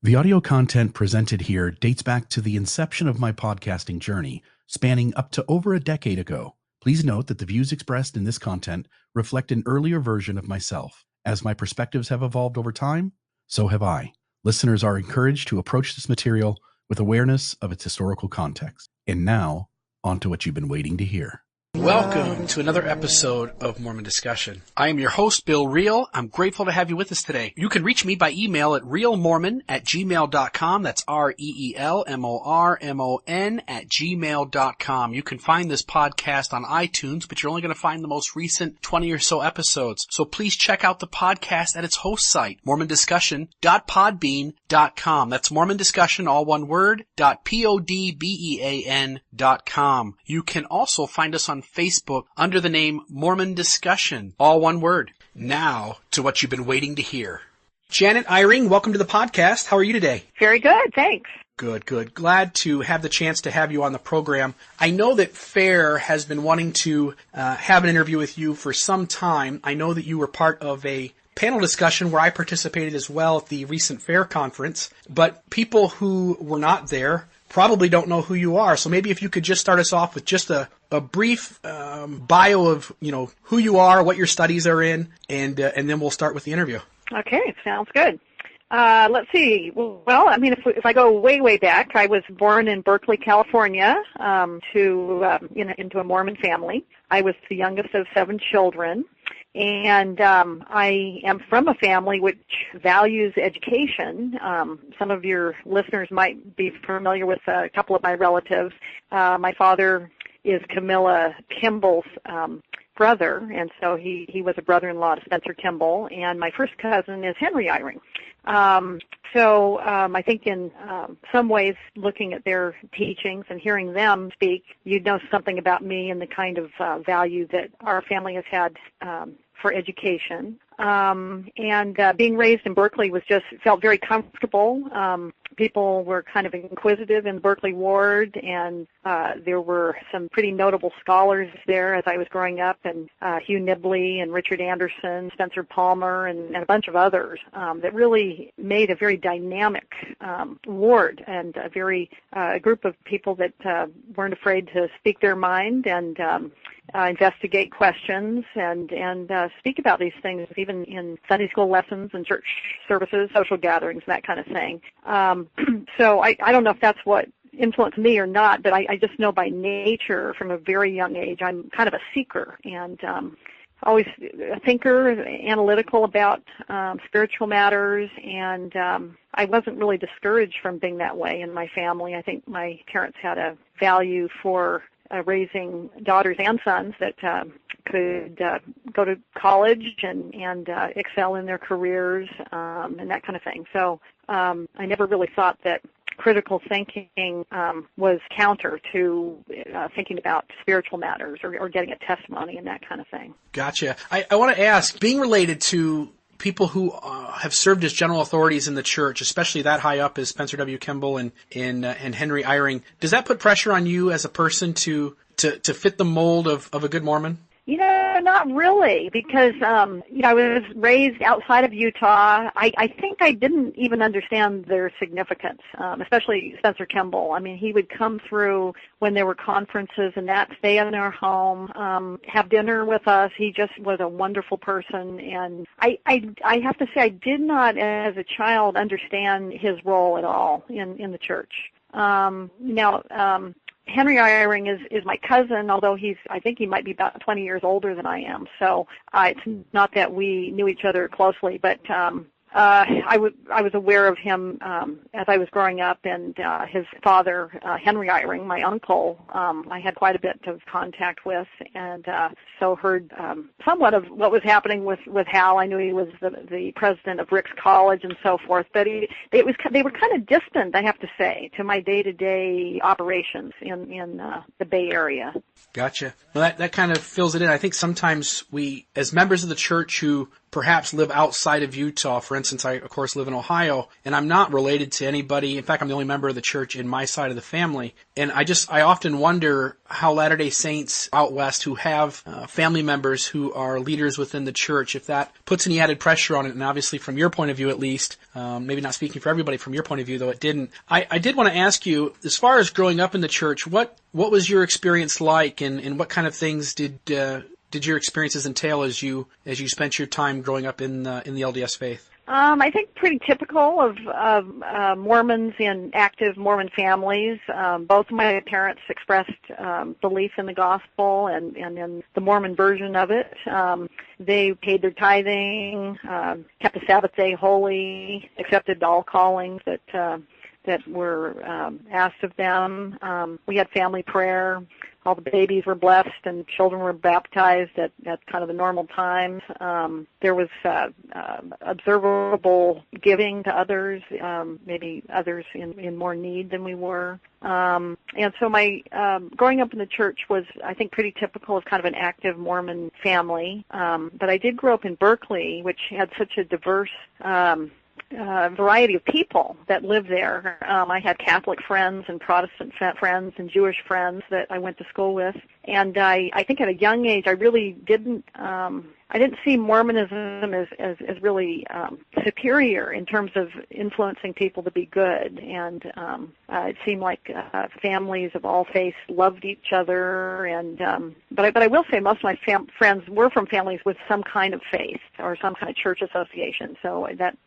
The audio content presented here dates back to the inception of my podcasting journey, spanning up to over a decade ago. Please note that the views expressed in this content reflect an earlier version of myself. As my perspectives have evolved over time, so have I. Listeners are encouraged to approach this material with awareness of its historical context. And now, on to what you've been waiting to hear. Welcome to another episode of Mormon Discussion. I am your host, Bill Reel. I'm grateful to have you with us today. You can reach me by email at reelmormon@gmail.com. That's REELMORMON@gmail.com. You can find this podcast on iTunes, but you're only going to find the most recent 20 or so episodes. So please check out the podcast at its host site, mormondiscussion.podbean.com. That's Mormon Discussion, all one word, .podbean.com. You can also find us on Facebook under the name Mormon Discussion, all one word. Now to what you've been waiting to hear. Janet Eyring, welcome to the podcast. How are you today? Very good, thanks. Good. Glad to have the chance to have you on the program. I know that FAIR has been wanting to have an interview with you for some time. I know that you were part of a panel discussion where I participated as well at the recent FAIR conference, but people who were not there probably don't know who you are. So maybe if you could just start us off with just a brief bio of, who you are, what your studies are in, and then we'll start with the interview. Okay, sounds good. Let's see. Well, if I go way back, I was born in Berkeley, California, into a Mormon family. I was the youngest of 7 children. And I am from a family which values education. Some of your listeners might be familiar with a couple of my relatives. My father is Camilla Kimball's brother, and so he was a brother-in-law to Spencer Kimball. And my first cousin is Henry Eyring. I think in some ways, looking at their teachings and hearing them speak, you'd know something about me and the kind of value that our family has had for education. Being raised in Berkeley felt very comfortable. People were kind of inquisitive in the Berkeley ward, and there were some pretty notable scholars there as I was growing up, and Hugh Nibley and Richard Anderson, Spencer Palmer, and a bunch of others that really made a very dynamic ward and a group of people that weren't afraid to speak their mind and investigate questions and speak about these things, even in Sunday school lessons and church services, social gatherings, that kind of thing. So I don't know if that's what influenced me or not, but I just know by nature from a very young age I'm kind of a seeker and always a thinker, analytical about spiritual matters, and I wasn't really discouraged from being that way in my family. I think my parents had a value for raising daughters and sons that could go to college and excel in their careers and that kind of thing. So I never really thought that critical thinking was counter to thinking about spiritual matters or getting a testimony and that kind of thing. Gotcha. I want to ask, being related to people who have served as general authorities in the church, especially that high up as Spencer W. Kimball and Henry Eyring, does that put pressure on you as a person to fit the mold of a good Mormon? Not really, because, I was raised outside of Utah. I think I didn't even understand their significance, especially Spencer Kimball. He would come through when there were conferences and that, stay in our home, have dinner with us. He just was a wonderful person. And I have to say I did not, as a child, understand his role at all in the church. Henry Eyring is my cousin, although I think he might be about 20 years older than I am. So it's not that we knew each other closely, but I was aware of him as I was growing up, and his father, Henry Eyring, my uncle, I had quite a bit of contact with, and so heard somewhat of what was happening with Hal. I knew he was the president of Ricks College and so forth, but they were kind of distant, I have to say, to my day-to-day operations in the Bay Area. Gotcha. Well, that kind of fills it in. I think sometimes we, as members of the church who perhaps live outside of Utah. For instance, I, of course, live in Ohio, and I'm not related to anybody. In fact, I'm the only member of the church in my side of the family. And I often wonder how Latter-day Saints out west who have family members who are leaders within the church, if that puts any added pressure on it. And obviously, from your point of view at least, maybe not speaking for everybody, from your point of view, though it didn't. I did want to ask you, as far as growing up in the church, what was your experience like, and what kind of things did your experiences entail as you spent your time growing up in the LDS faith? I think pretty typical of Mormons and active Mormon families. Both of my parents expressed belief in the gospel and in the Mormon version of it. They paid their tithing, kept the Sabbath day holy, accepted all callings that were asked of them. We had family prayer. All the babies were blessed and children were baptized at kind of the normal times. There was observable giving to others, maybe others in more need than we were. And so my growing up in the church was, I think, pretty typical of kind of an active Mormon family. But I did grow up in Berkeley, which had such a diverse variety of people that lived there. I had Catholic friends and Protestant friends and Jewish friends that I went to school with. And I think at a young age I really didn't see Mormonism as really superior in terms of influencing people to be good. And it seemed like families of all faiths loved each other. And but I will say most of my friends were from families with some kind of faith or some kind of church association. So that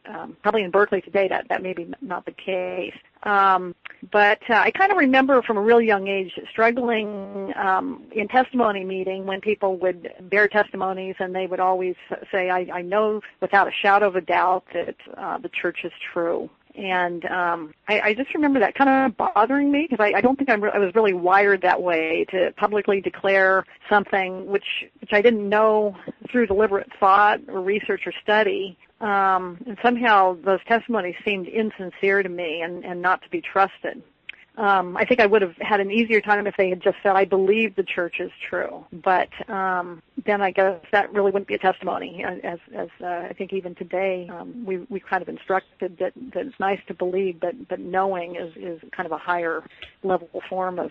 probably in Berkeley today that may be not the case. But I kind of remember from a real young age struggling in testimony meeting when people would bear testimonies and they would always say, I know without a shadow of a doubt that the church is true. And I just remember that kind of bothering me because I don't think I was really wired that way to publicly declare something which I didn't know through deliberate thought or research or study. And somehow those testimonies seemed insincere to me and not to be trusted. I think I would have had an easier time if they had just said, I believe the church is true. But then I guess that really wouldn't be a testimony, as I think even today we kind of instructed that it's nice to believe, but knowing is kind of a higher level form of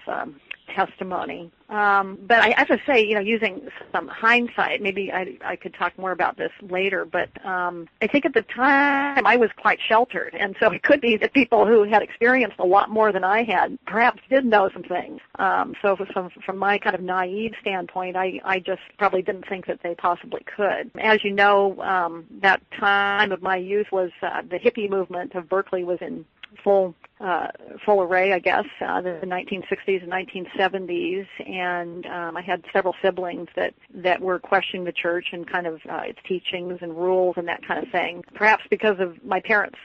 testimony. But I have to say, using some hindsight, maybe I could talk more about this later, but I think at the time I was quite sheltered, and so it could be that people who had experienced a lot more than I had perhaps did know some things. So from my kind of naive standpoint, I just probably didn't think that they possibly could. As you know, that time of my youth was the hippie movement of Berkeley was in full array, I guess, the 1960s and 1970s, and I had several siblings that were questioning the church and kind of its teachings and rules and that kind of thing. Perhaps because of my parents'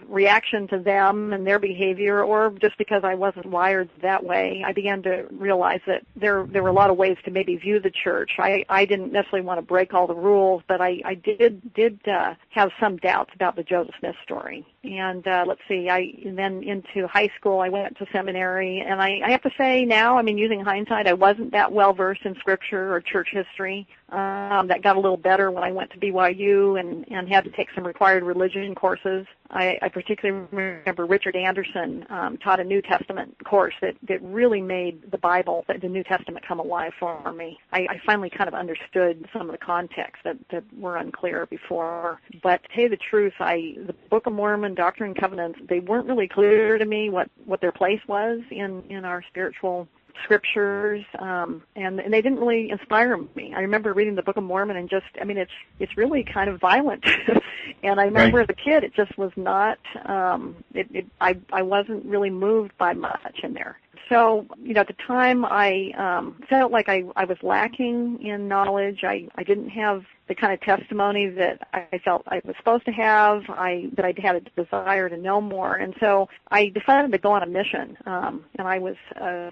reaction to them and their behavior, or just because I wasn't wired that way, I began to realize that there were a lot of ways to maybe view the church. I didn't necessarily want to break all the rules, but I did have some doubts about the Joseph Smith story. And let's see, and then into high school, I went to seminary, and I have to say now, using hindsight, I wasn't that well-versed in scripture or church history. That got a little better when I went to BYU and had to take some required religion courses. I particularly remember Richard Anderson taught a New Testament course that really made the Bible, the New Testament, come alive for me. I finally kind of understood some of the context that were unclear before. But to tell you the truth, the Book of Mormon, Doctrine and Covenants, they weren't really clear to me what their place was in our spiritual scriptures, and they didn't really inspire me. I remember reading the Book of Mormon and just, it's really kind of violent. And I remember as a kid, it just was not, I wasn't really moved by much in there. So, at the time I felt like I was lacking in knowledge. I didn't have the kind of testimony that I felt I was supposed to have, that I had a desire to know more. And so I decided to go on a mission, and I was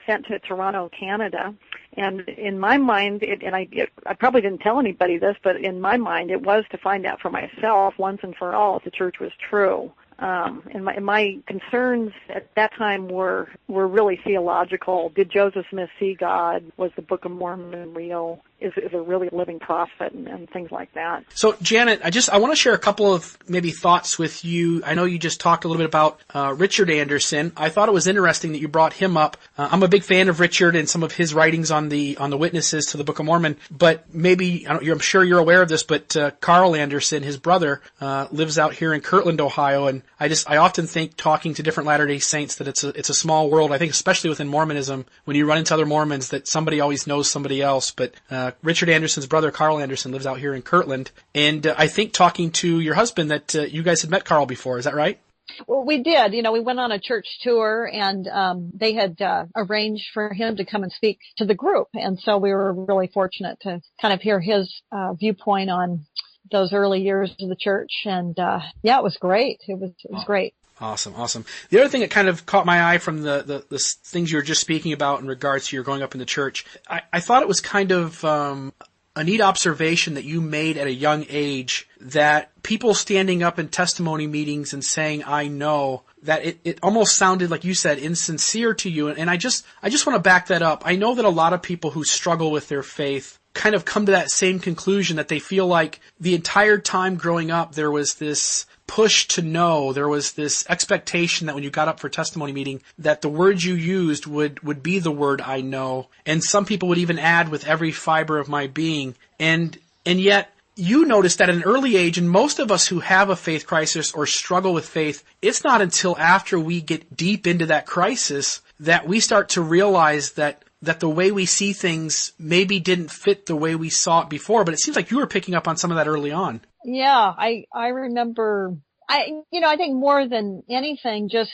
sent to Toronto, Canada. And in my mind, I probably didn't tell anybody this, but in my mind it was to find out for myself once and for all if the church was true. And my concerns at that time were really theological. Did Joseph Smith see God? Was the Book of Mormon real? is a really living prophet and things like that. So, Janet, I want to share a couple of maybe thoughts with you. I know you just talked a little bit about Richard Anderson. I thought it was interesting that you brought him up. I'm a big fan of Richard and some of his writings on the witnesses to the Book of Mormon. But maybe I'm sure you're aware of this, but Carl Anderson, his brother, lives out here in Kirtland, Ohio, and I often think, talking to different Latter-day Saints, that it's a small world. I think especially within Mormonism, when you run into other Mormons, that somebody always knows somebody else. But Richard Anderson's brother, Carl Anderson, lives out here in Kirtland, and I think, talking to your husband, that you guys had met Carl before. Is that right? Well, we did. We went on a church tour, and they had arranged for him to come and speak to the group, and so we were really fortunate to kind of hear his viewpoint on those early years of the church. And yeah, it was great. It was great. Awesome. The other thing that kind of caught my eye from the things you were just speaking about in regards to your growing up in the church, I thought it was kind of a neat observation that you made at a young age, that people standing up in testimony meetings and saying, "I know," that it almost sounded, like you said, insincere to you. And I just want to back that up. I know that a lot of people who struggle with their faith kind of come to that same conclusion, that they feel like the entire time growing up there was this push to know, there was this expectation that when you got up for testimony meeting, that the words you used would be the word "I know." And some people would even add, "with every fiber of my being." And yet you noticed that at an early age, and most of us who have a faith crisis or struggle with faith, it's not until after we get deep into that crisis that we start to realize that the way we see things maybe didn't fit the way we saw it before. But it seems like you were picking up on some of that early on. Yeah, I remember, I think more than anything, just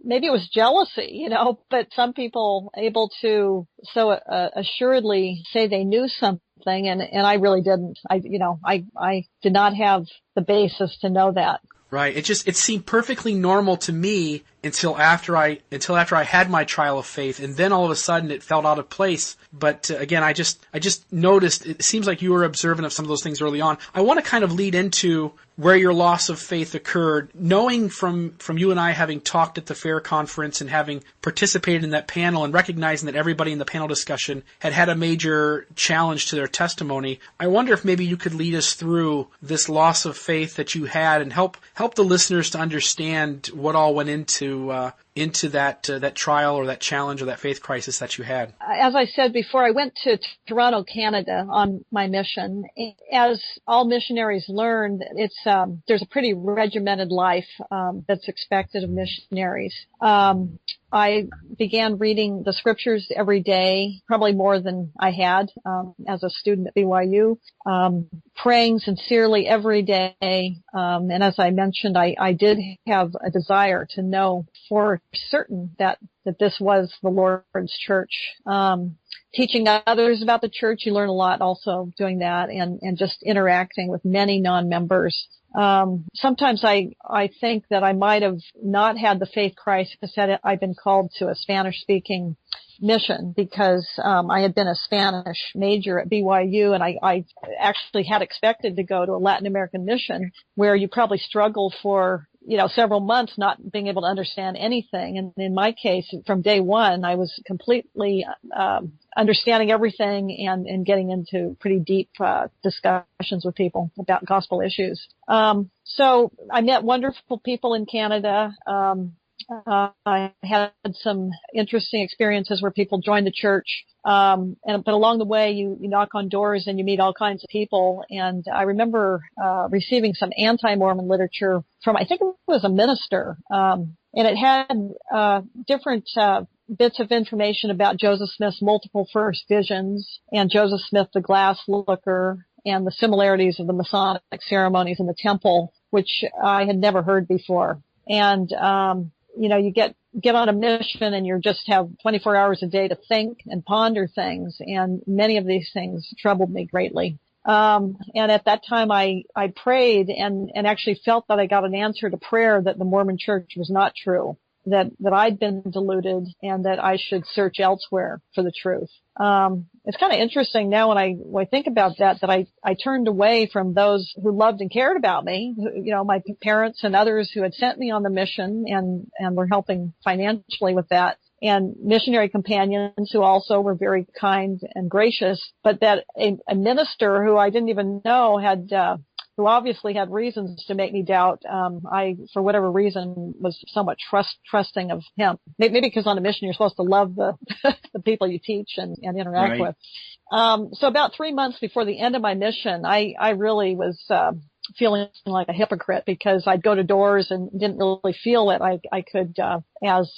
maybe it was jealousy, but some people able to so assuredly say they knew something, and I really didn't. I did not have the basis to know that. Right. It seemed perfectly normal to me until after I had my trial of faith, and then all of a sudden it felt out of place. But again, I just noticed, it seems like you were observant of some of those things early on. I want to kind of lead into where your loss of faith occurred, knowing from you and I having talked at the FAIR conference and having participated in that panel, and recognizing that everybody in the panel discussion had a major challenge to their testimony. I wonder if maybe you could lead us through this loss of faith that you had, and help the listeners to understand what all went into that trial, or that challenge, or that faith crisis that you had. As I said before, I went to Toronto, Canada on my mission. As all missionaries learned, there's a pretty regimented life that's expected of missionaries. I began reading the scriptures every day, probably more than I had as a student at BYU, praying sincerely every day. And as I mentioned, I did have a desire to know for certain that this was the Lord's church. Teaching others about the church, you learn a lot also doing that, and just interacting with many non-members. Sometimes I think that I might have not had the faith crisis had I'd been called to a Spanish-speaking mission, because I had been a Spanish major at BYU, and I actually had expected to go to a Latin American mission where you probably struggle for several months not being able to understand anything. And in my case, from day one, I was completely understanding everything and getting into pretty deep discussions with people about gospel issues. So I met wonderful people in Canada. I had some interesting experiences where people joined the church. But along the way, you knock on doors and you meet all kinds of people. And I remember receiving some anti-Mormon literature from, I think it was a minister. And it had different bits of information about Joseph Smith's multiple first visions, and Joseph Smith the glass looker, and the similarities of the Masonic ceremonies in the temple, which I had never heard before. And you get on a mission, and you just have 24 hours a day to think and ponder things, and many of these things troubled me greatly. And at that time I prayed and actually felt that I got an answer to prayer, that the Mormon church was not true, that I'd been deluded, and that I should search elsewhere for the truth. It's kind of interesting now when I think about that I turned away from those who loved and cared about me, my parents and others who had sent me on the mission and were helping financially with that. and missionary companions who also were very kind and gracious, but that a minister who I didn't even know who obviously had reasons to make me doubt. I, for whatever reason, was somewhat trusting of him. Maybe because on a mission you're supposed to love the the people you teach and interact with. So about 3 months before the end of my mission, I really was feeling like a hypocrite because I'd go to doors and didn't really feel that I could as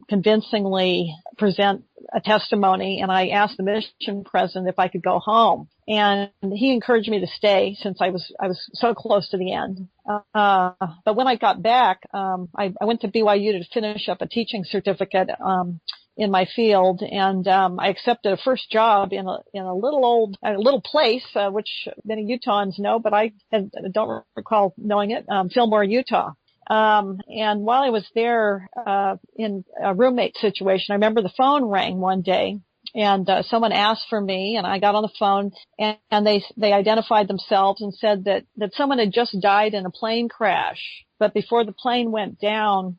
convincingly present a testimony, and I asked the mission president if I could go home, and he encouraged me to stay since I was so close to the end. But when I got back, I went to BYU to finish up a teaching certificate in my field, and I accepted a first job in a little place, which many Utahns know, but I don't recall knowing it, Fillmore, Utah. And while I was there in a roommate situation, I remember the phone rang one day, and someone asked for me, and I got on the phone, and they identified themselves and said that someone had just died in a plane crash, but before the plane went down,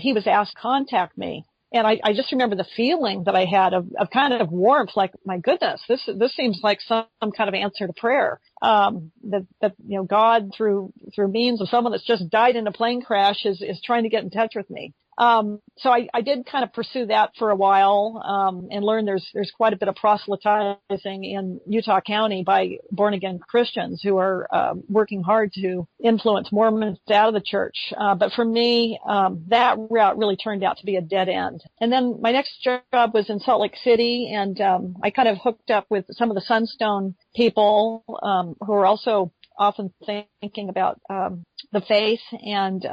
he was asked to contact me. And I just remember the feeling that I had of kind of warmth, like, my goodness, this seems like some kind of answer to prayer. That God through means of someone that's just died in a plane crash is trying to get in touch with me. So I did kind of pursue that for a while, and learned there's quite a bit of proselytizing in Utah County by born again Christians who are, working hard to influence Mormons out of the church. But for me, that route really turned out to be a dead end. And then my next job was in Salt Lake City, and, I kind of hooked up with some of the Sunstone people, who are also often thinking about the faith, and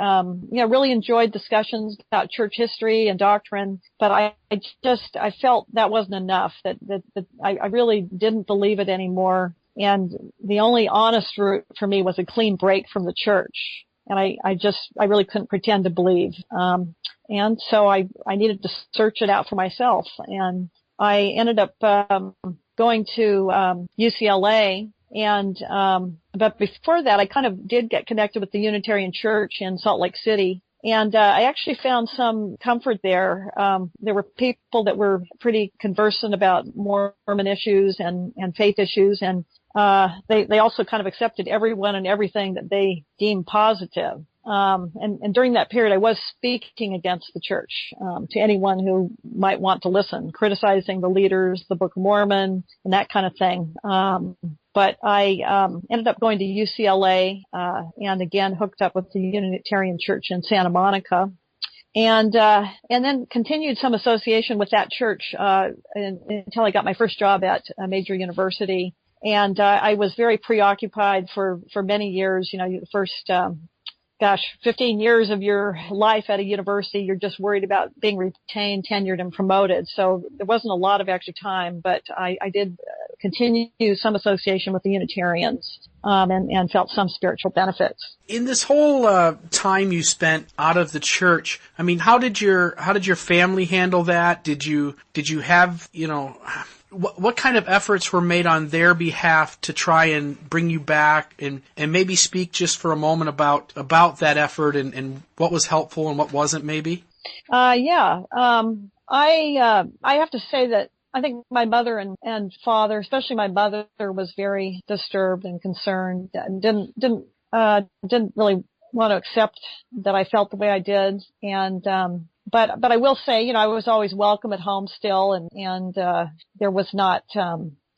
really enjoyed discussions about church history and doctrine, but I felt that wasn't enough, that I really didn't believe it anymore, and the only honest route for me was a clean break from the church, and I really couldn't pretend to believe, and so I needed to search it out for myself, and I ended up going to UCLA. And, but before that, I kind of did get connected with the Unitarian Church in Salt Lake City. And, I actually found some comfort there. There were people that were pretty conversant about Mormon issues and faith issues. And, they also kind of accepted everyone and everything that they deemed positive. And during that period, I was speaking against the church, to anyone who might want to listen, criticizing the leaders, the Book of Mormon, and that kind of thing. But I ended up going to UCLA, and again hooked up with the Unitarian Church in Santa Monica, and then continued some association with that church until I got my first job at a major university. And I was very preoccupied for many years. The first 15 years of your life at a university, you're just worried about being retained, tenured, and promoted. So there wasn't a lot of extra time, but I did continue some association with the Unitarians, and felt some spiritual benefits. In this whole time you spent out of the church, I mean, how did your family handle that? Did you have, what kind of efforts were made on their behalf to try and bring you back, and maybe speak just for a moment about that effort and what was helpful and what wasn't, maybe? I have to say that I think my mother and father, especially my mother, was very disturbed and concerned, and didn't really want to accept that I felt the way I did. And, but I will say, I was always welcome at home still, and there was not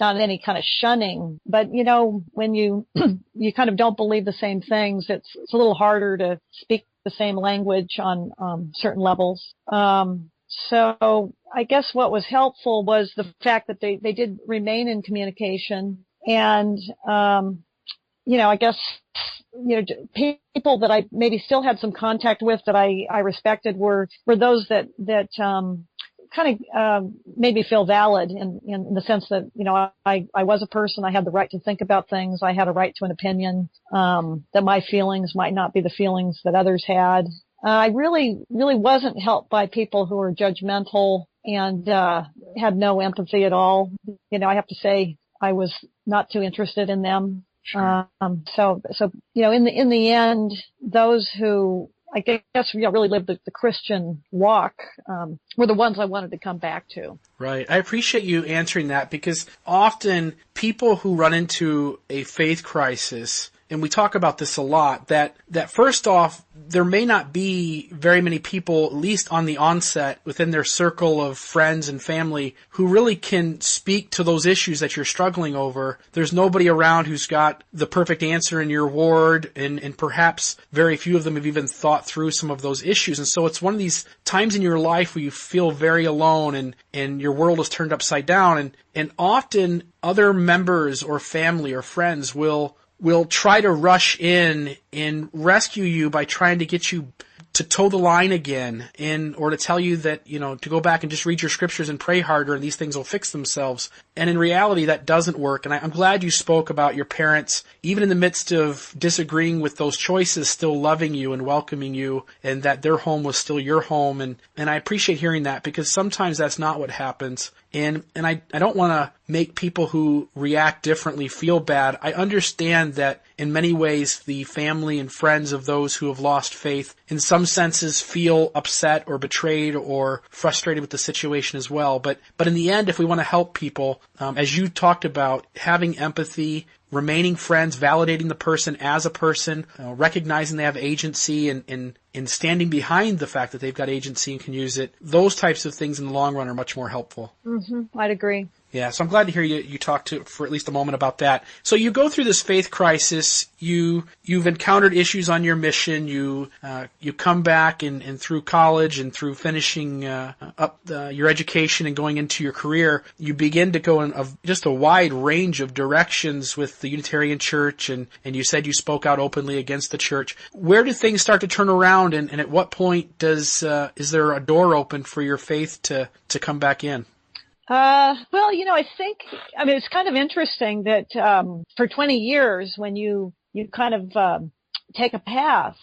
any kind of shunning. But, when you kind of don't believe the same things, it's a little harder to speak the same language on certain levels. So I guess what was helpful was the fact that they did remain in communication, and, I guess, people that I maybe still had some contact with that I respected were those that kind of made me feel valid in the sense that, I was a person. I had the right to think about things. I had a right to an opinion, that my feelings might not be the feelings that others had. I really wasn't helped by people who were judgmental and had no empathy at all. I have to say I was not too interested in them. Sure. So in the end, those who I guess, really lived the Christian walk, were the ones I wanted to come back to. Right. I appreciate you answering that, because often people who run into a faith crisis, and we talk about this a lot, that first off, there may not be very many people, at least on the onset, within their circle of friends and family, who really can speak to those issues that you're struggling over. There's nobody around who's got the perfect answer in your ward, and perhaps very few of them have even thought through some of those issues. And so it's one of these times in your life where you feel very alone, and your world is turned upside down. And often other members or family or friends will try to rush in and rescue you by trying to get you to toe the line again, or to tell you that, to go back and just read your scriptures and pray harder and these things will fix themselves. And in reality, that doesn't work. And I'm glad you spoke about your parents, even in the midst of disagreeing with those choices, still loving you and welcoming you, and that their home was still your home. And I appreciate hearing that, because sometimes that's not what happens. And I don't want to make people who react differently feel bad. I understand that in many ways the family and friends of those who have lost faith in some senses feel upset or betrayed or frustrated with the situation as well. But in the end, if we want to help people, as you talked about, having empathy, remaining friends, validating the person as a person, recognizing they have agency, and standing behind the fact that they've got agency and can use it, those types of things in the long run are much more helpful. Mm-hmm. I'd agree. Yeah, so I'm glad to hear you talk for at least a moment about that. So you go through this faith crisis. You've encountered issues on your mission. You come back and through college and through finishing up your education and going into your career, you begin to go in just a wide range of directions with the Unitarian Church, and you said you spoke out openly against the church. Where do things start to turn around, and at what point is there a door open for your faith to come back in? Well, I think, it's kind of interesting that, for 20 years, when you kind of, take a path,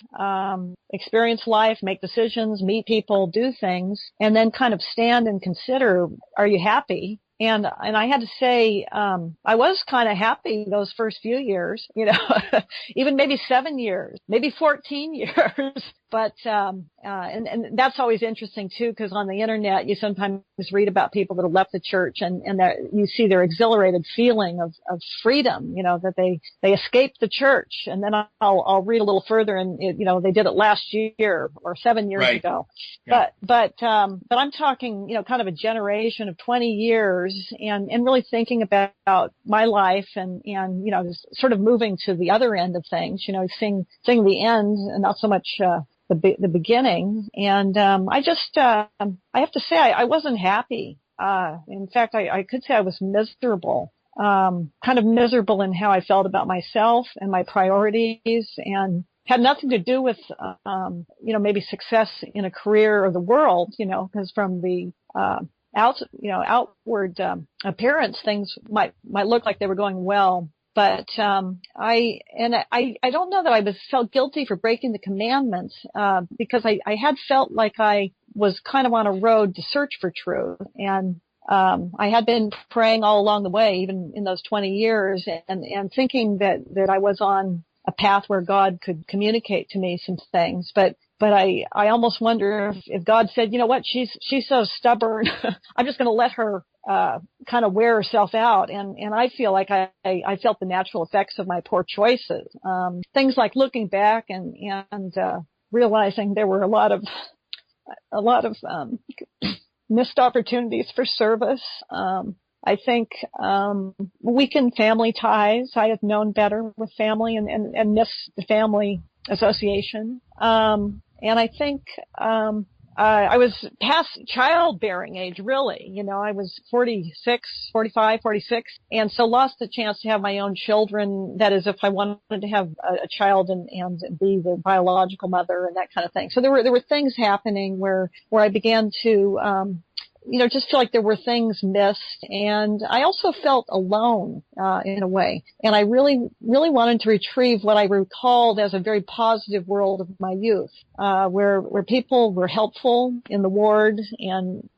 experience life, make decisions, meet people, do things, and then kind of stand and consider, are you happy? And I had to say, I was kind of happy those first few years, even maybe 7 years, maybe 14 years. But, and that's always interesting too, because on the internet, you sometimes read about people that have left the church and that you see their exhilarated feeling of freedom, that they escaped the church. And then I'll read a little further and, they did it last year or 7 years ago. Yeah. But I'm talking, kind of a generation of 20 years and really thinking about my life and, sort of moving to the other end of things, seeing the end and not so much, the beginning. And, I have to say I wasn't happy. In fact, I could say I was miserable, kind of miserable in how I felt about myself and my priorities, and had nothing to do with, maybe success in a career or the world, because from the, outward, appearance, things might look like they were going well. But, I don't know that felt guilty for breaking the commandments, because I had felt like I was kind of on a road to search for truth. And, I had been praying all along the way, even in those 20 years, and thinking that I was on a path where God could communicate to me some things. But I almost wonder if God said, you know what, she's so stubborn. I'm just going to let her, kind of wear herself out. And I feel like I felt the natural effects of my poor choices. Things like looking back and realizing there were a lot of missed opportunities for service. I think, weakened family ties. I had known better with family and missed the family association. And I think, I was past childbearing age, really. I was 45, 46, and so lost the chance to have my own children. That is, if I wanted to have a child and be the biological mother and that kind of thing. So there were things happening where I began to, just feel like there were things missed. And I also felt alone, in a way. And I really, really wanted to retrieve what I recalled as a very positive world of my youth, where people were helpful in the ward, and,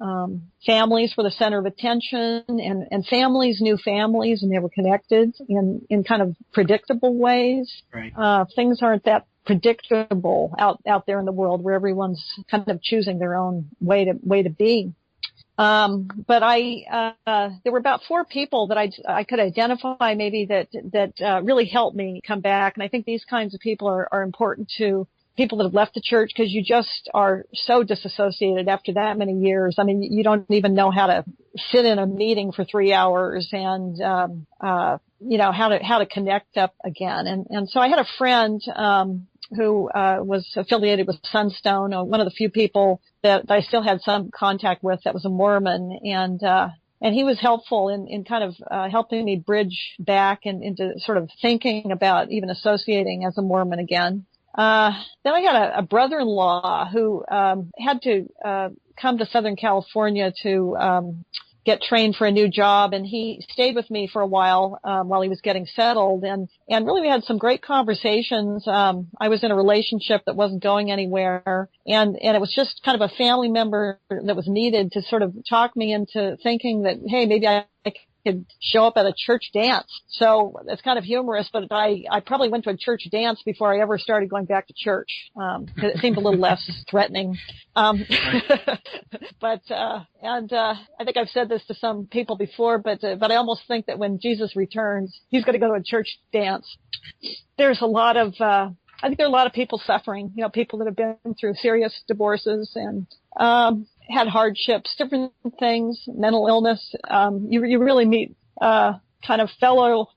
families were the center of attention, and families knew families, and they were connected in kind of predictable ways. Right. Things aren't that predictable out there in the world where everyone's kind of choosing their own way to be. But there were about 4 people that I could identify maybe that really helped me come back. And I think these kinds of people are important to people that have left the church, because you just are so disassociated after that many years. I mean, you don't even know how to sit in a meeting for 3 hours and, how to connect up again. And so I had a friend, who was affiliated with Sunstone, one of the few people that I still had some contact with that was a Mormon, and he was helpful in kind of helping me bridge back and into sort of thinking about even associating as a Mormon again. Then I had a brother-in-law who had to come to Southern California to get trained for a new job, and he stayed with me for a while he was getting settled, and really we had some great conversations. I was in a relationship that wasn't going anywhere, and it was just kind of a family member that was needed to sort of talk me into thinking that, hey, maybe I could show up at a church dance. So it's kind of humorous, but I probably went to a church dance before I ever started going back to church. It seemed a little less threatening. But I think I've said this to some people before, but I almost think that when Jesus returns, he's going to go to a church dance. There's a lot of, I think there are a lot of people suffering, people that have been through serious divorces and, had hardships, different things, mental illness. You really meet, kind of fellow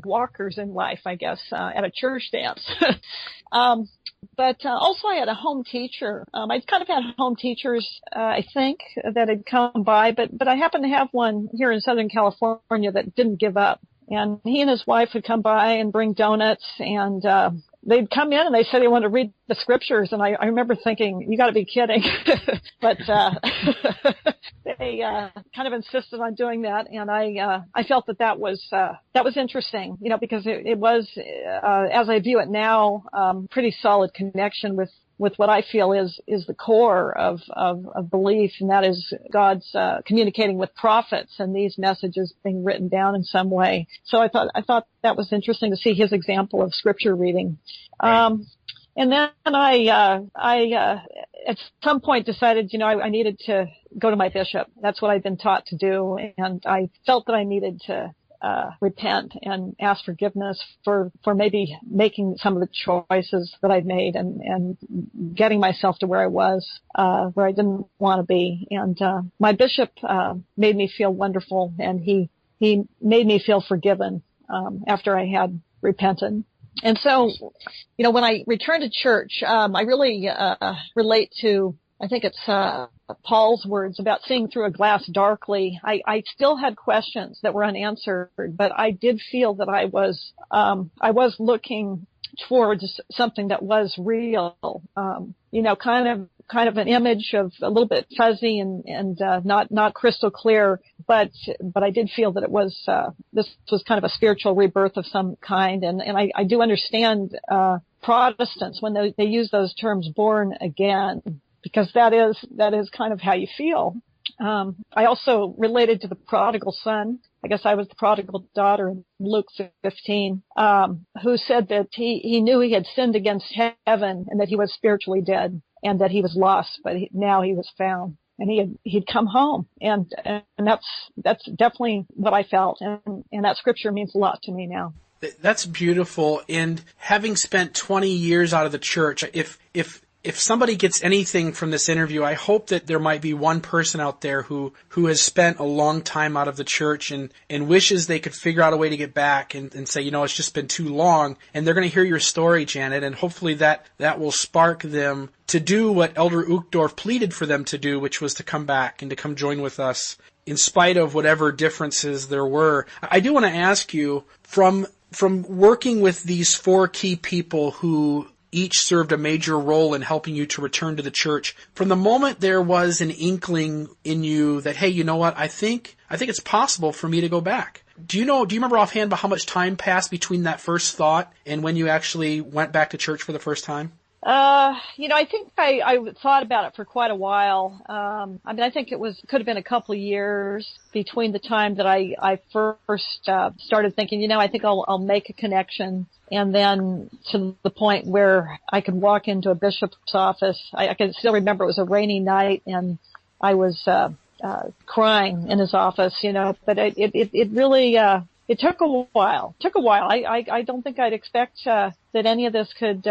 walkers in life, I guess, at a church dance. But also I had a home teacher. I kind of had home teachers, I think, that had come by, but I happened to have one here in Southern California that didn't give up. And he and his wife would come by and bring donuts, and they'd come in and they said they wanted to read the scriptures. And I remember thinking, you got to be kidding. But they kind of insisted on doing that, and I felt that was interesting, because it was, as I view it now, pretty solid connection with what I feel is the core of belief, and that is God's communicating with prophets and these messages being written down in some way. So I thought that was interesting to see his example of scripture reading. Right. And then I at some point decided, I needed to go to my bishop. That's what I'd been taught to do, and I felt that I needed to repent and ask forgiveness for maybe making some of the choices that I'd made and getting myself to where I was, where I didn't want to be. And my bishop made me feel wonderful, and he made me feel forgiven after I had repented. And so, when I returned to church, I really relate to, I think it's Paul's words about seeing through a glass darkly. I still had questions that were unanswered, but I did feel that I was looking towards something that was real, kind of an image of a little bit fuzzy and not crystal clear, but I did feel that it was this was kind of a spiritual rebirth of some kind, and I do understand Protestants when they use those terms, born again, because that is kind of how you feel. I also related to the prodigal son. I guess I was the prodigal daughter in Luke 15, who said that he knew he had sinned against heaven and that he was spiritually dead and that he was lost, but now he was found, and he'd come home, and that's definitely what I felt, and that scripture means a lot to me now. That's beautiful. And having spent 20 years out of the church, if somebody gets anything from this interview, I hope that there might be one person out there who has spent a long time out of the church and wishes they could figure out a way to get back and say, it's just been too long. And they're going to hear your story, Janet, and hopefully that will spark them to do what Elder Uchtdorf pleaded for them to do, which was to come back and to come join with us in spite of whatever differences there were. I do want to ask you, from working with these 4 key people who each served a major role in helping you to return to the church, from the moment there was an inkling in you that, hey, you know what, I think it's possible for me to go back. Do you remember offhand about how much time passed between that first thought and when you actually went back to church for the first time? I think I thought about it for quite a while. I think could have been a couple of years between the time that I first started thinking, I think I'll make a connection, and then to the point where I could walk into a bishop's office. I can still remember it was a rainy night, and I was crying in his office, but it really it took a while. I don't think I'd expect that any of this could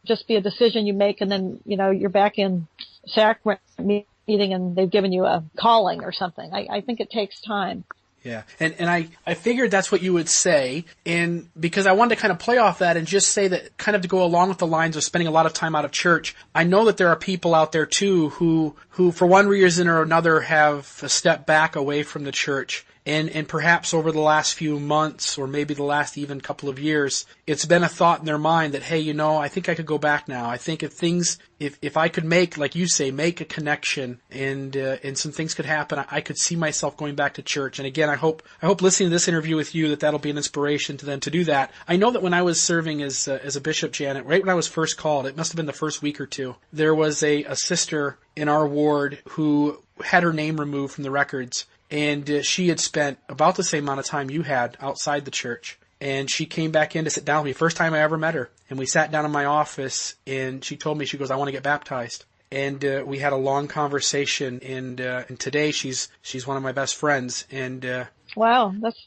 just be a decision you make, and then you're back in sacrament meeting and they've given you a calling or something. I think it takes time. Yeah, and I figured that's what you would say, and because I wanted to kind of play off that and just say that, kind of to go along with the lines of spending a lot of time out of church, I know that there are people out there too who for one reason or another have stepped back away from the church. And perhaps over the last few months, or maybe the last even couple of years, it's been a thought in their mind that, hey, I think I could go back now. I think if I could make, like you say, make a connection and some things could happen, I could see myself going back to church. And again, I hope listening to this interview with you that'll be an inspiration to them to do that. I know that when I was serving as a bishop, Janet, right when I was first called, it must have been the first week or two, there was a sister in our ward who had her name removed from the records. And she had spent about the same amount of time you had outside the church. And she came back in to sit down with me. First time I ever met her. And we sat down in my office, and she told me, she goes, I want to get baptized. And we had a long conversation. And today she's one of my best friends. And wow, that's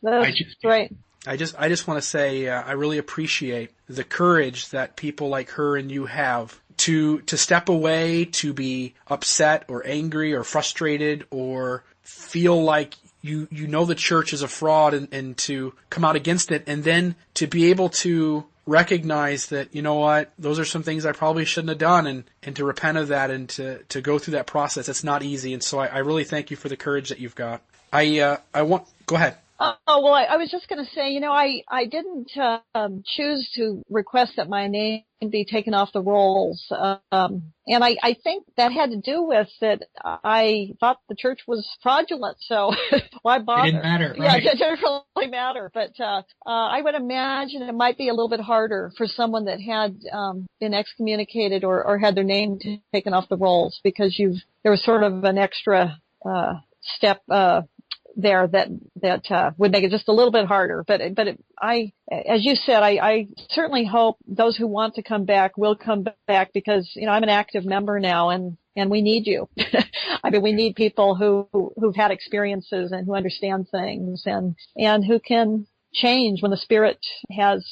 great. I just want to say I really appreciate the courage that people like her and you have to step away, to be upset or angry or frustrated or feel like you know the church is a fraud and to come out against it, and then to be able to recognize that, those are some things I probably shouldn't have done, and to repent of that and to go through that process. It's not easy, and so I really thank you for the courage that you've got. Go ahead. Oh, well, I was just going to say, I didn't choose to request that my name be taken off the rolls. And I think that had to do with that I thought the church was fraudulent, so why bother? It didn't matter, right? Yeah, it didn't really matter. But I would imagine it might be a little bit harder for someone that had been excommunicated or had their name taken off the rolls, because there was sort of an extra step there that would make it just a little bit harder. But as you said, I certainly hope those who want to come back will come back, because I'm an active member now, and we need you. I mean, we need people who've had experiences and who understand things and who can change when the Spirit has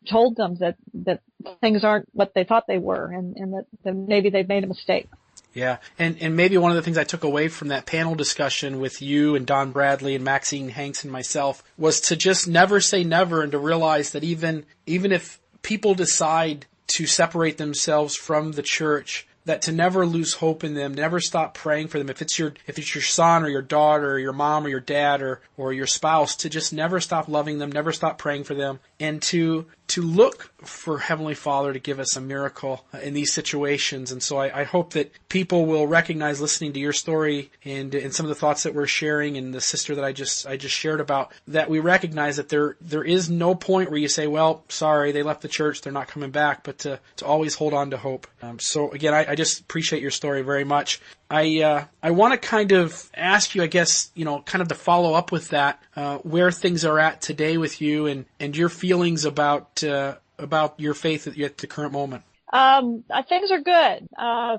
told them that things aren't what they thought they were, and that maybe they've made a mistake. Yeah, and maybe one of the things I took away from that panel discussion with you and Don Bradley and Maxine Hanks and myself was to just never say never, and to realize that even if people decide to separate themselves from the church, that to never lose hope in them, never stop praying for them. If it's your son or your daughter or your mom or your dad or your spouse, to just never stop loving them, never stop praying for them, and to look for Heavenly Father to give us a miracle in these situations. And so I hope that people will recognize, listening to your story and some of the thoughts that we're sharing, and the sister that I just shared about, that we recognize that there is no point where you say, well, sorry, they left the church, they're not coming back, but to always hold on to hope. So again, I just appreciate your story very much. I want to kind of ask you, I guess, kind of to follow up with that, where things are at today with you and your feelings about your faith at the current moment. Things are good.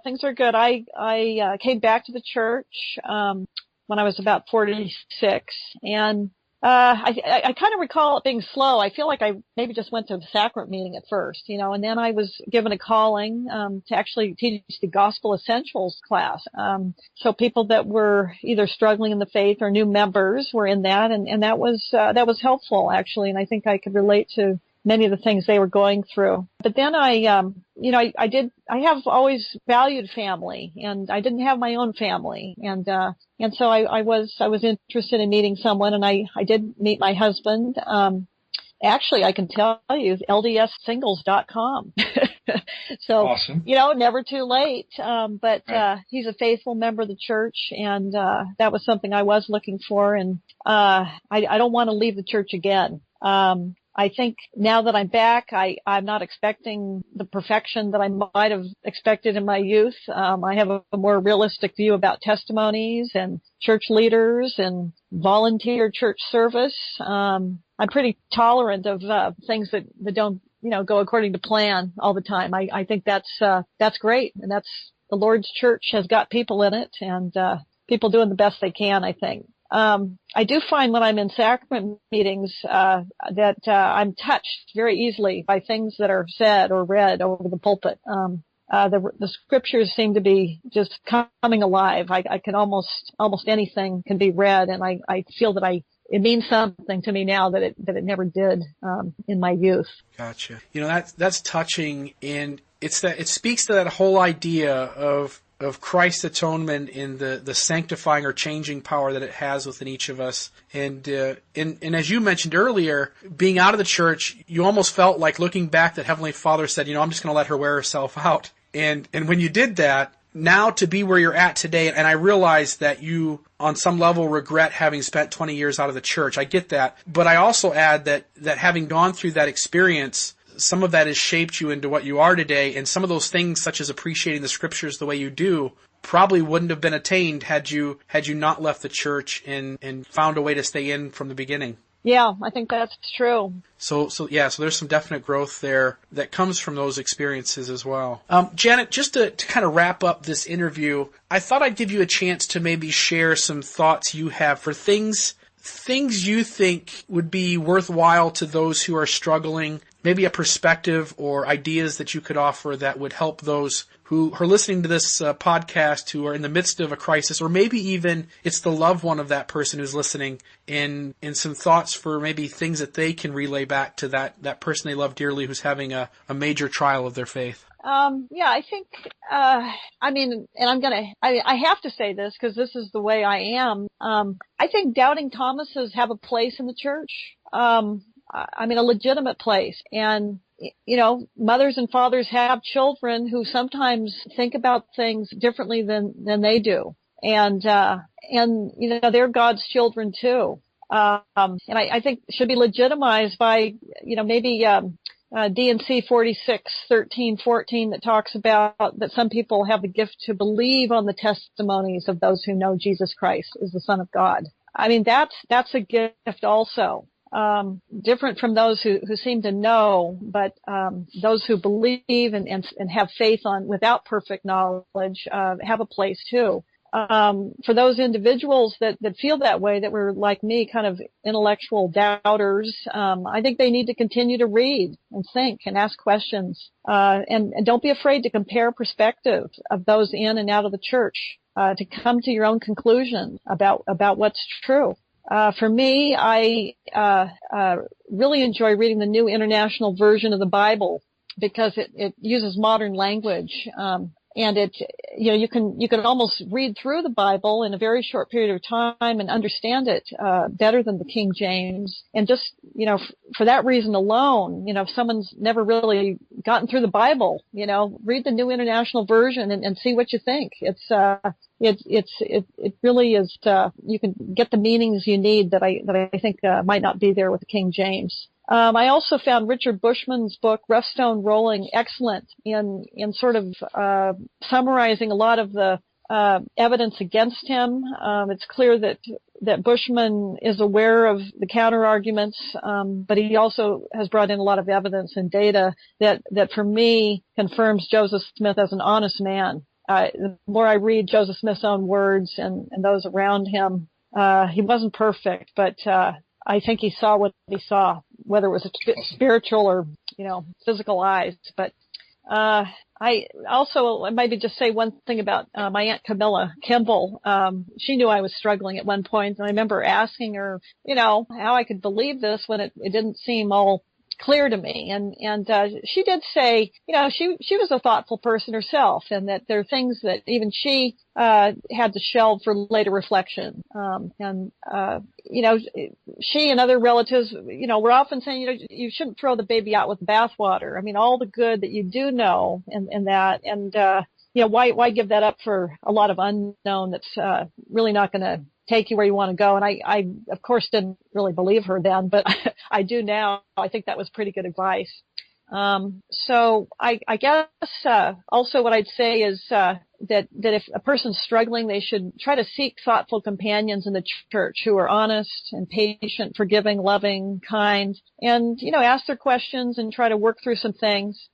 Things are good. I came back to the church when I was about 46, and I kind of recall it being slow. I feel like I maybe just went to the sacrament meeting at first, and then I was given a calling to actually teach the Gospel Essentials class. So people that were either struggling in the faith or new members were in that, and that was helpful, actually, and I think I could relate to many of the things they were going through. But then I have always valued family, and I didn't have my own family. And so I was interested in meeting someone, and I did meet my husband. Actually, I can tell you, LDSsingles.com. So, awesome. Never too late. But he's a faithful member of the church, and that was something I was looking for. And I don't want to leave the church again. I think now that I'm back, I'm not expecting the perfection that I might have expected in my youth. I have a more realistic view about testimonies and church leaders and volunteer church service. I'm pretty tolerant of things that don't, go according to plan all the time. I think that's great, and that's the Lord's church has got people in it, and people doing the best they can, I think. I do find when I'm in sacrament meetings that I'm touched very easily by things that are said or read over the pulpit. The scriptures seem to be just coming alive. I can almost anything can be read, and I feel that it means something to me now that it never did in my youth. Gotcha. That's touching, and it speaks to that whole idea of Christ's atonement in the sanctifying or changing power that it has within each of us. And as you mentioned earlier, being out of the church, you almost felt like looking back that Heavenly Father said, I'm just going to let her wear herself out. And when you did that, now to be where you're at today, and I realize that you, on some level, regret having spent 20 years out of the church. I get that. But I also add that having gone through that experience, some of that has shaped you into what you are today, and some of those things, such as appreciating the scriptures the way you do, probably wouldn't have been attained had you not left the church and found a way to stay in from the beginning. Yeah, I think that's true. So there's some definite growth there that comes from those experiences as well. Janet, just to kind of wrap up this interview, I thought I'd give you a chance to maybe share some thoughts you have for things you think would be worthwhile to those who are struggling, maybe a perspective or ideas that you could offer that would help those who are listening to this podcast who are in the midst of a crisis, or maybe even it's the loved one of that person who's listening, in some thoughts for maybe things that they can relay back to that person they love dearly who's having a major trial of their faith. I think, and I have to say this because this is the way I am. I think doubting Thomases have a place in the church. A legitimate place. And, mothers and fathers have children who sometimes think about things differently than they do. And they're God's children too. And I think should be legitimized by, maybe, D&C 46:13-14 that talks about that some people have the gift to believe on the testimonies of those who know Jesus Christ is the Son of God. I mean, that's a gift also. Different from those who seem to know, but those who believe and have faith without perfect knowledge have a place too. For those individuals that feel that way, that were like me, kind of intellectual doubters, I think they need to continue to read and think and ask questions, and don't be afraid to compare perspectives of those in and out of the church, to come to your own conclusion about what's true. For me, I really enjoy reading the New International Version of the Bible because it uses modern language, and you can almost read through the Bible in a very short period of time and understand it better than the King James. And just for that reason alone, if someone's never really gotten through the Bible, read the New International Version and see what you think. It really is, you can get the meanings you need that I think might not be there with the King James. I also found Richard Bushman's book, Rough Stone Rolling, excellent in sort of summarizing a lot of the evidence against him. It's clear that Bushman is aware of the counter arguments, but he also has brought in a lot of evidence and data that for me confirms Joseph Smith as an honest man. The more I read Joseph Smith's own words and those around him, he wasn't perfect, but I think he saw what he saw, whether it was spiritual or, physical eyes. But I also maybe just say one thing about my Aunt Camilla Kimball. She knew I was struggling at one point, and I remember asking her, how I could believe this when it didn't seem all clear to me. And she did say, she was a thoughtful person herself, and that there are things that even she had to shelve for later reflection. She and other relatives, were often saying, you shouldn't throw the baby out with the bathwater. I mean, all the good that you do know and that, and why give that up for a lot of unknown that's really not going to take you where you want to go. And I of course didn't really believe her then, but I do now. I think that was pretty good advice. So I guess, also what I'd say is, that if a person's struggling, they should try to seek thoughtful companions in the church who are honest and patient, forgiving, loving, kind, and, ask their questions and try to work through some things.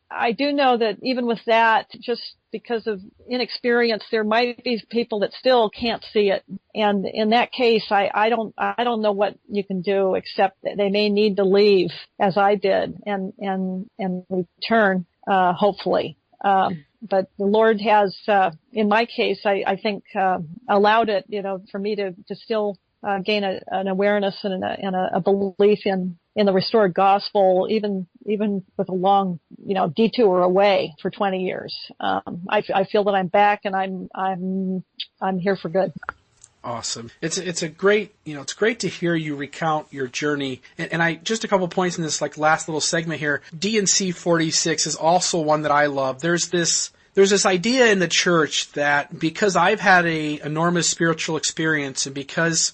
I do know that even with that, just because of inexperience, there might be people that still can't see it. And in that case, I don't know what you can do except that they may need to leave, as I did, and return, hopefully. But the Lord has, in my case, I think, allowed it, for me to still, gain an awareness and a belief in the restored gospel, even with a long, detour away for 20 years. I feel that I'm back and I'm here for good. Awesome. It's a great, it's great to hear you recount your journey. And I, just a couple points in this last little segment here. D&C 46 is also one that I love. There's this idea in the church that because I've had a enormous spiritual experience and because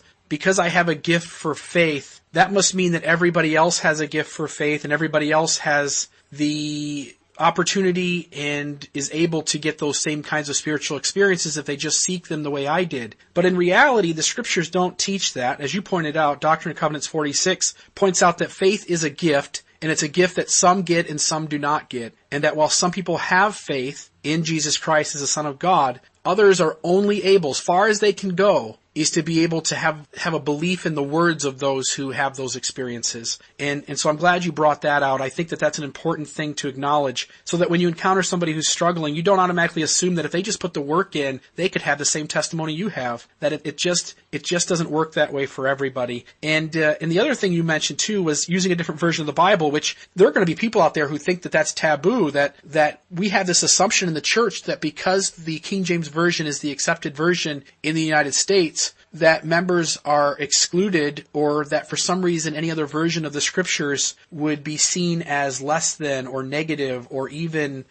I have a gift for faith, that must mean that everybody else has a gift for faith and everybody else has the opportunity and is able to get those same kinds of spiritual experiences if they just seek them the way I did. But in reality, the scriptures don't teach that. As you pointed out, Doctrine and Covenants 46 points out that faith is a gift, and it's a gift that some get and some do not get. And that while some people have faith in Jesus Christ as the Son of God, others are only able, as far as they can go, is to be able to have a belief in the words of those who have those experiences. And so I'm glad you brought that out. I think that that's an important thing to acknowledge so that when you encounter somebody who's struggling, you don't automatically assume that if they just put the work in, they could have the same testimony you have. That it just doesn't work that way for everybody. And the other thing you mentioned too was using a different version of the Bible, which there are going to be people out there who think that that's taboo, that we have this assumption in the church that because the King James Version is the accepted version in the United States, that members are excluded, or that for some reason any other version of the scriptures would be seen as less than or negative, or even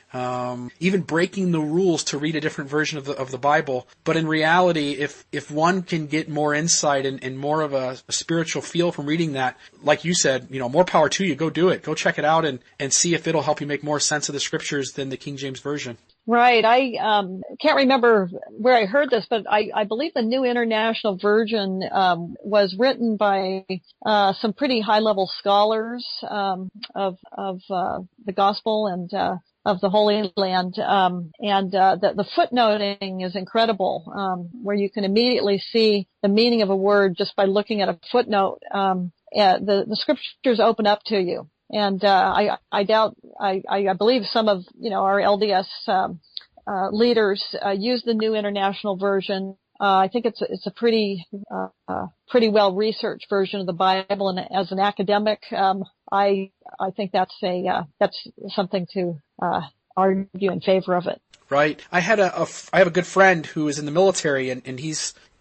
breaking the rules to read a different version of the Bible. But in reality, if one can get more insight and more of a spiritual feel from reading that, like you said, more power to you. Go do it. Go check it out and see if it'll help you make more sense of the scriptures than the King James Version. Right. I can't remember where I heard this, but I believe the New International Version was written by some pretty high-level scholars of the gospel and of the Holy Land, and the footnoting is incredible, where you can immediately see the meaning of a word just by looking at a footnote. The scriptures open up to you. And I believe some of our LDS leaders use the New International Version. I think it's a pretty well researched version of the Bible, and as an academic, I think that's something to argue in favor of it. Right. I have a good friend who is in the military, and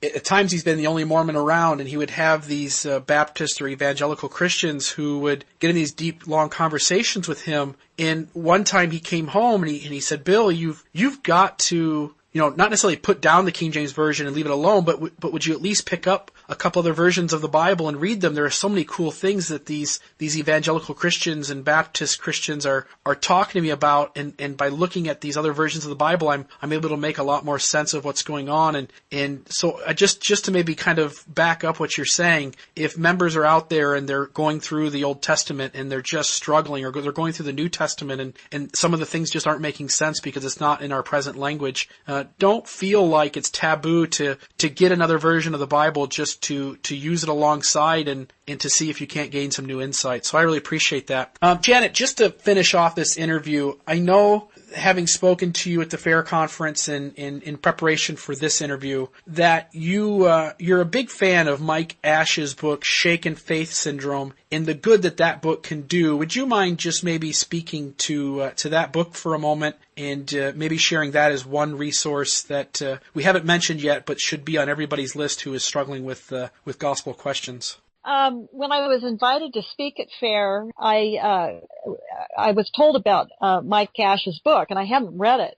at times he's been the only Mormon around, and he would have these Baptist or evangelical Christians who would get in these deep, long conversations with him. And one time he came home and he said, "Bill, you've got to, not necessarily put down the King James Version and leave it alone, but would you at least pick up a couple other versions of the Bible and read them? There are so many cool things that these evangelical Christians and Baptist Christians are talking to me about, and by looking at these other versions of the Bible, I'm able to make a lot more sense of what's going on." And so just to maybe kind of back up what you're saying, if members are out there and they're going through the Old Testament and they're just struggling, or they're going through the New Testament and some of the things just aren't making sense because it's not in our present language, don't feel like it's taboo to get another version of the Bible just to use it alongside and to see if you can't gain some new insight. So I really appreciate that. Janet, just to finish off this interview, I know, having spoken to you at the FAIR conference and in preparation for this interview, that you're a big fan of Mike Ash's book, Shaken Faith Syndrome, and the good that book can do. Would you mind just maybe speaking to that book for a moment, and maybe sharing that as one resource that we haven't mentioned yet, but should be on everybody's list who is struggling with gospel questions? When I was invited to speak at FAIR, I was told about Mike Ash's book, and I hadn't read it.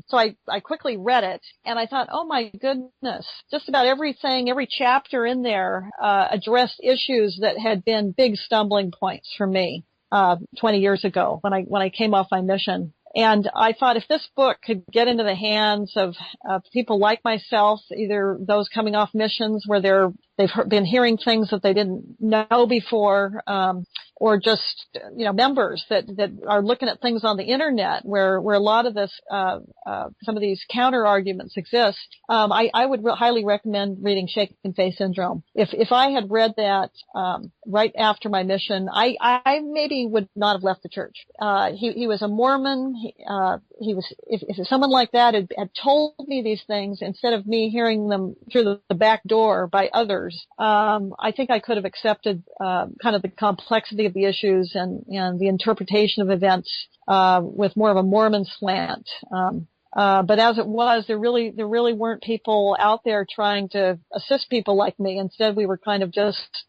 So I quickly read it, and I thought, oh my goodness, just about everything, every chapter in there addressed issues that had been big stumbling points for me 20 years ago when I came off my mission. And I thought if this book could get into the hands of people like myself, either those coming off missions where they've been hearing things that they didn't know before, or just, members that are looking at things on the internet where a lot of this, some of these counter arguments exist, I would highly recommend reading Shaken Faith Syndrome. If I had read that, right after my mission, I maybe would not have left the church. He was a Mormon. He was, if someone like that had told me these things instead of me hearing them through the back door by others, I think I could have accepted, kind of the complexity of the issues and the interpretation of events, with more of a Mormon slant. But as it was, there really weren't people out there trying to assist people like me. Instead, we were kind of just,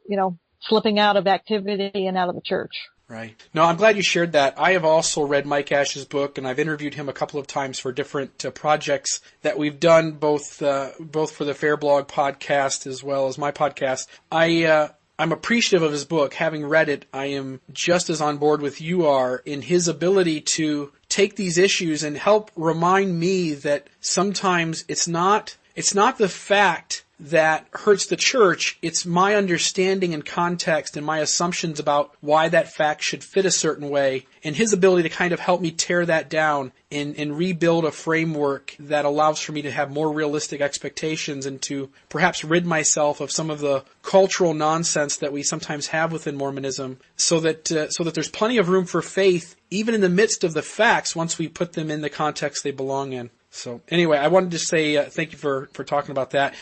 slipping out of activity and out of the church. Right. No, I'm glad you shared that. I have also read Mike Ash's book, and I've interviewed him a couple of times for different projects that we've done, both for the Fair Blog podcast as well as my podcast. I'm appreciative of his book. Having read it, I am just as on board with you are in his ability to take these issues and help remind me that sometimes it's not the fact that hurts the church, it's my understanding and context and my assumptions about why that fact should fit a certain way, and his ability to kind of help me tear that down and rebuild a framework that allows for me to have more realistic expectations and to perhaps rid myself of some of the cultural nonsense that we sometimes have within Mormonism, so that there's plenty of room for faith even in the midst of the facts once we put them in the context they belong in. So anyway, I wanted to say thank you for talking about that.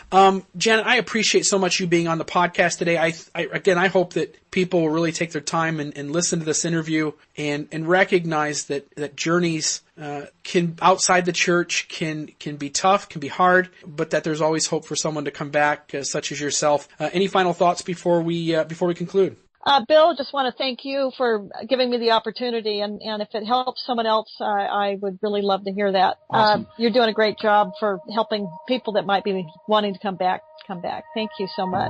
Janet, I appreciate so much you being on the podcast today. I hope that people will really take their time and listen to this interview and recognize that journeys can outside the church can be tough, can be hard, but that there's always hope for someone to come back, such as yourself. Any final thoughts before we conclude? Bill, just want to thank you for giving me the opportunity, and if it helps someone else, I would really love to hear that. Awesome. You're doing a great job for helping people that might be wanting to come back. Thank you so much.